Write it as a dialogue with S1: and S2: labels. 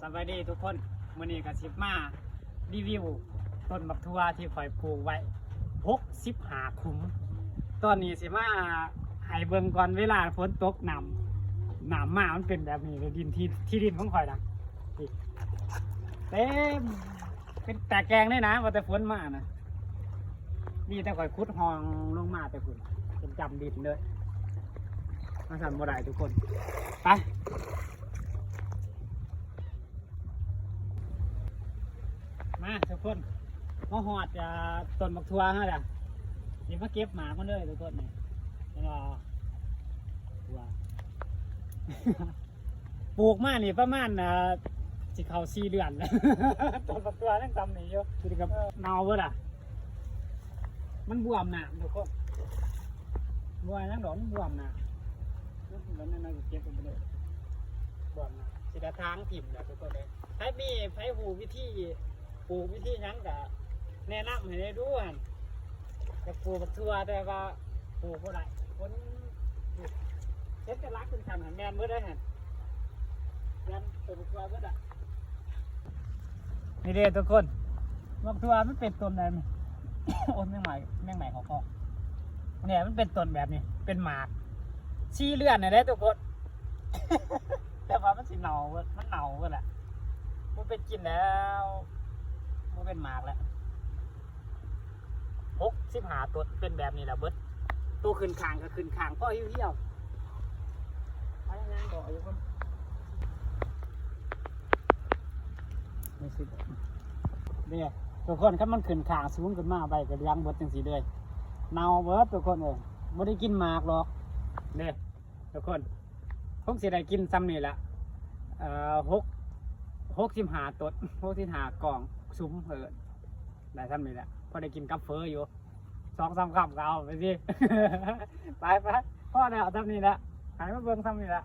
S1: สวัสดีทุกคนมื้อนี้ก็สิมารีวิวต้นบักทั่วที่ข่อยปลูกไว้65ขุมตอนนี้สิมาให้เบิ่งก่อนเวลาฝนตกน้ำมามันเป็นแบบนี้เลยดินที่ดินของข่อยนะนี่เต็มเป็นแต่แกงได้นะว่าแต่ฝนมานะนี่แต่ข่อยขุดห้องลงมาแต่ฝุ่นเป็นจำดินเลยมาสั่นบ่ได้ทุกคนไปมาทุกคนมาหอดต้นบักทั่วฮะจ้ะนี่มาเก็บหมากมันเลยทุกคนนี่เห็นบ่ทั่ว ปลูกมานี่ประมาณสิเข้า4 เดือนแล้ว ต้นบักทั่วยังจำนี่อยู่คือกับเนาเบิดอ่ะมันบวมน้ำทุกคนบวมยังดอกมันบวมน้ำแล้วนั่นเราเก็บไปเลยบวมน้ำสิได้ทางถิ่มแล้วทุกคนเลยไผหูวิธีปลูกวิธีนั้นก็แนะนำให้ได้ด้วยจะปลูกบักทั่วแต่ว่าปลูกบ่ได้คนเช็ดจะรักเป็นขันหันแมนเมื่อได้หันแมนตัวบักทั่วเมื่อได้นี่เด้ทุกคนบักทั่วมันเป็นต้นอะไรมั้ย โอ้ยแม่งใหม่ของพ่อเนี่ยมันเป็นต้นแบบนี้เป็นหมากชี้เลื่อนเนี่ยได้ทุกคน แต่ว่ามันสิเน่ามันเน่าเมื่อแหละมันเป็นกินแล้วมันเป็นหมากแล้ว65ตัวเป็นแบบนี้แหละเบิดตัวขึ้นคางก็ขึ้นคางพ่อเหี้ยวๆไปงานบอกอยู่คนไม่สิเนี่ยทุกคนถ้ามันขึ้นคางสูงขึ้นมาใบก็ยังเบิดจังสีเลยเน่าเบิดทุกคนเลยไม่ได้กินหมากหรอกเนี่ยทุกคนคงสิได้กินซ้ำนี่แหละ65ตัว65กล่องซุ้มเหินได้ซ้ำนี่แหละพอได้กินกับเฟออยู่2-3 คำก็เอาไปสิ ไปพ่อเนี่ยเอาซ้ำนี่แหละหายมาเบิ่งซ้ำนี่แหละ